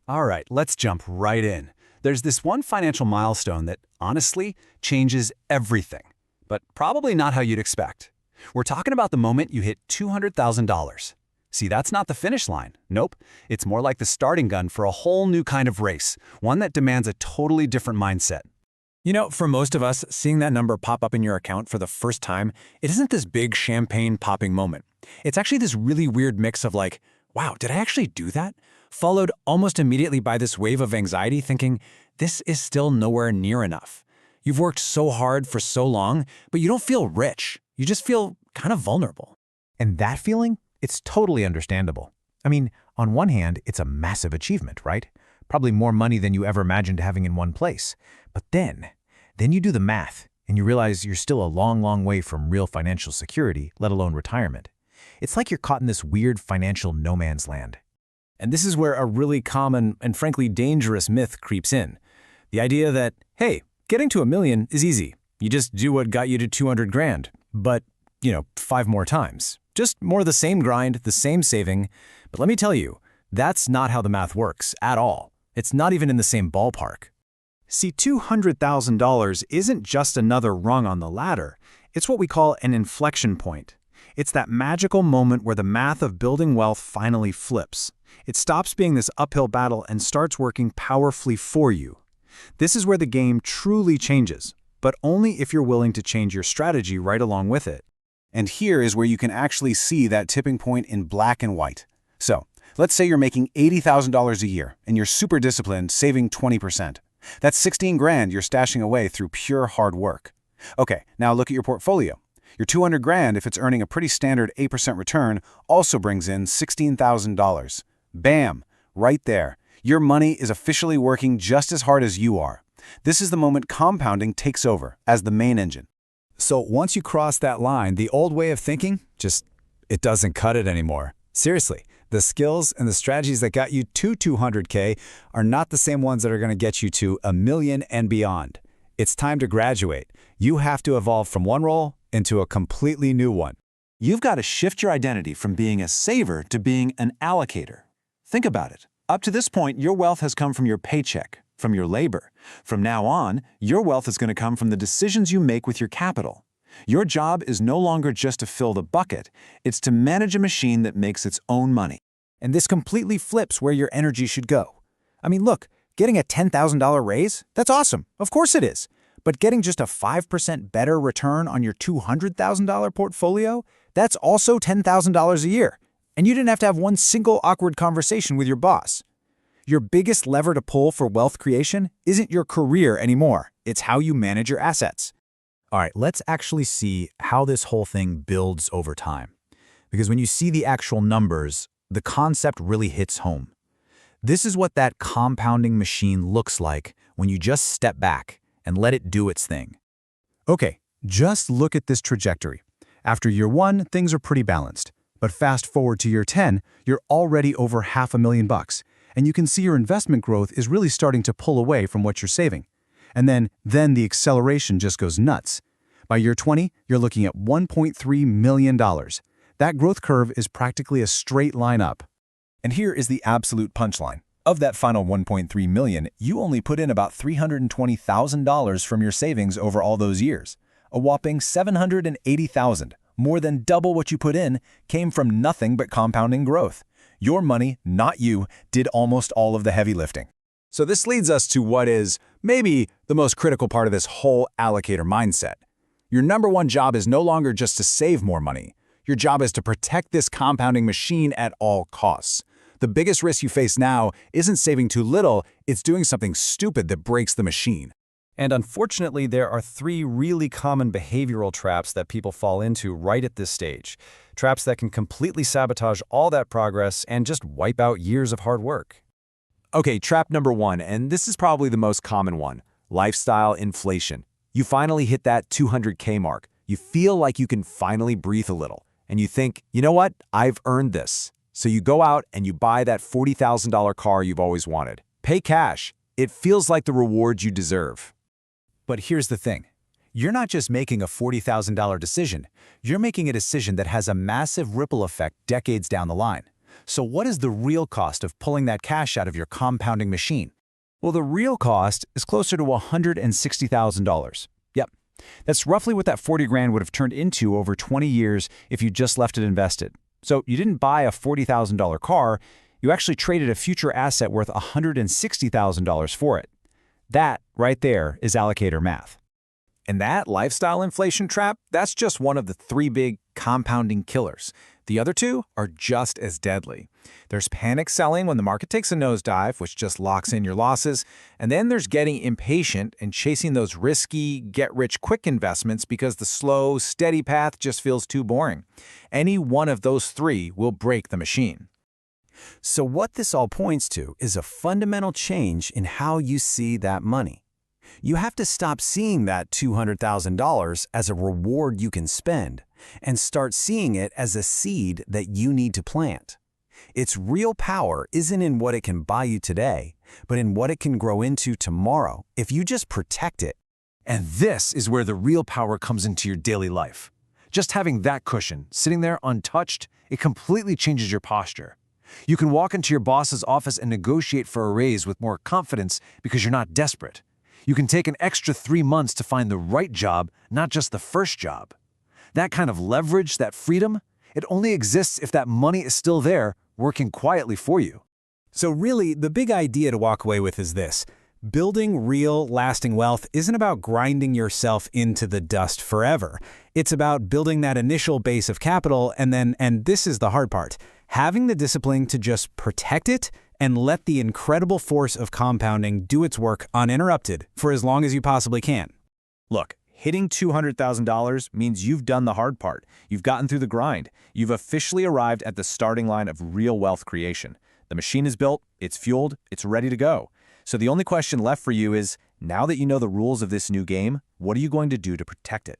All right, let's jump right in. There's this one financial milestone that, honestly, changes everything, but probably not how you'd expect. We're talking about the moment you hit $200,000. See, that's not the finish line. Nope. It's more like the starting gun for a whole new kind of race, one that demands a totally different mindset. For most of us, seeing that number pop up in your account for the first time, it isn't this big champagne-popping moment. It's actually this really weird mix of like, wow, did I actually do that? Followed almost immediately by this wave of anxiety thinking, this is still nowhere near enough. You've worked so hard for so long, but you don't feel rich. You just feel kind of vulnerable. And that feeling, it's totally understandable. I mean, on one hand, it's a massive achievement, right? Probably more money than you ever imagined having in one place. But then you do the math, and you realize you're still a long, long way from real financial security, let alone retirement. It's like you're caught in this weird financial no man's land. And this is where a really common and frankly dangerous myth creeps in. The idea that, hey, getting to $1 million is easy. You just do what got you to 200 grand. But, 5 more times. Just more of the same grind, the same saving. But let me tell you, that's not how the math works at all. It's not even in the same ballpark. See, $200,000 isn't just another rung on the ladder. It's what we call an inflection point. It's that magical moment where the math of building wealth finally flips. It stops being this uphill battle and starts working powerfully for you. This is where the game truly changes, but only if you're willing to change your strategy right along with it. And here is where you can actually see that tipping point in black and white. So, let's say you're making $80,000 a year and you're super disciplined, saving 20%. That's 16 grand you're stashing away through pure hard work. Okay, now look at your portfolio. Your 200 grand, if it's earning a pretty standard 8% return, also brings in $16,000. Bam! Right there. Your money is officially working just as hard as you are. This is the moment compounding takes over as the main engine. So once you cross that line, the old way of thinking, it doesn't cut it anymore. Seriously, the skills and the strategies that got you to 200K are not the same ones that are going to get you to $1 million and beyond. It's time to graduate. You have to evolve from one role into a completely new one. You've got to shift your identity from being a saver to being an allocator. Think about it. Up to this point, your wealth has come from your paycheck, from your labor. From now on, your wealth is going to come from the decisions you make with your capital. Your job is no longer just to fill the bucket, it's to manage a machine that makes its own money. And this completely flips where your energy should go. I mean, look, getting a $10,000 raise, that's awesome. Of course it is. But getting just a 5% better return on your $200,000 portfolio, that's also $10,000 a year. And you didn't have to have one single awkward conversation with your boss. Your biggest lever to pull for wealth creation isn't your career anymore. It's how you manage your assets. All right, let's actually see how this whole thing builds over time. Because when you see the actual numbers, the concept really hits home. This is what that compounding machine looks like when you just step back and let it do its thing. Okay, just look at this trajectory. After year 1, things are pretty balanced. But fast forward to year 10, you're already over $500,000, and you can see your investment growth is really starting to pull away from what you're saving. And then the acceleration just goes nuts. By year 20, you're looking at $1.3 million. That growth curve is practically a straight line up. And here is the absolute punchline. Of that final $1.3 million, you only put in about $320,000 from your savings over all those years. A whopping $780,000, more than double what you put in, came from nothing but compounding growth. Your money, not you, did almost all of the heavy lifting. So this leads us to what is maybe the most critical part of this whole allocator mindset. Your number one job is no longer just to save more money. Your job is to protect this compounding machine at all costs. The biggest risk you face now isn't saving too little, it's doing something stupid that breaks the machine. And unfortunately, there are 3 really common behavioral traps that people fall into right at this stage. Traps that can completely sabotage all that progress and just wipe out years of hard work. Okay, trap number 1, and this is probably the most common one, lifestyle inflation. You finally hit that 200K mark. You feel like you can finally breathe a little. And you think, you know what, I've earned this. So you go out and you buy that $40,000 car you've always wanted. Pay cash. It feels like the reward you deserve. But here's the thing. You're not just making a $40,000 decision. You're making a decision that has a massive ripple effect decades down the line. So what is the real cost of pulling that cash out of your compounding machine? Well, the real cost is closer to $160,000. Yep. That's roughly what that 40 grand would have turned into over 20 years if you just left it invested. So you didn't buy a $40,000 car, you actually traded a future asset worth $160,000 for it. That, right there, is allocator math. And that lifestyle inflation trap, that's just one of the 3 big compounding killers. The other 2 are just as deadly. There's panic selling when the market takes a nosedive, which just locks in your losses. And then there's getting impatient and chasing those risky, get-rich-quick investments because the slow, steady path just feels too boring. Any one of those 3 will break the machine. So what this all points to is a fundamental change in how you see that money. You have to stop seeing that $200,000 as a reward you can spend and start seeing it as a seed that you need to plant. Its real power isn't in what it can buy you today, but in what it can grow into tomorrow if you just protect it. And this is where the real power comes into your daily life. Just having that cushion sitting there untouched, it completely changes your posture. You can walk into your boss's office and negotiate for a raise with more confidence because you're not desperate. You can take an extra 3 months to find the right job, not just the first job. That kind of leverage, that freedom, it only exists if that money is still there, working quietly for you. So really, the big idea to walk away with is this. Building real, lasting wealth isn't about grinding yourself into the dust forever. It's about building that initial base of capital and this is the hard part, having the discipline to just protect it and let the incredible force of compounding do its work uninterrupted for as long as you possibly can. Look, hitting $200,000 means you've done the hard part. You've gotten through the grind. You've officially arrived at the starting line of real wealth creation. The machine is built, it's fueled, it's ready to go. So the only question left for you is, now that you know the rules of this new game, what are you going to do to protect it?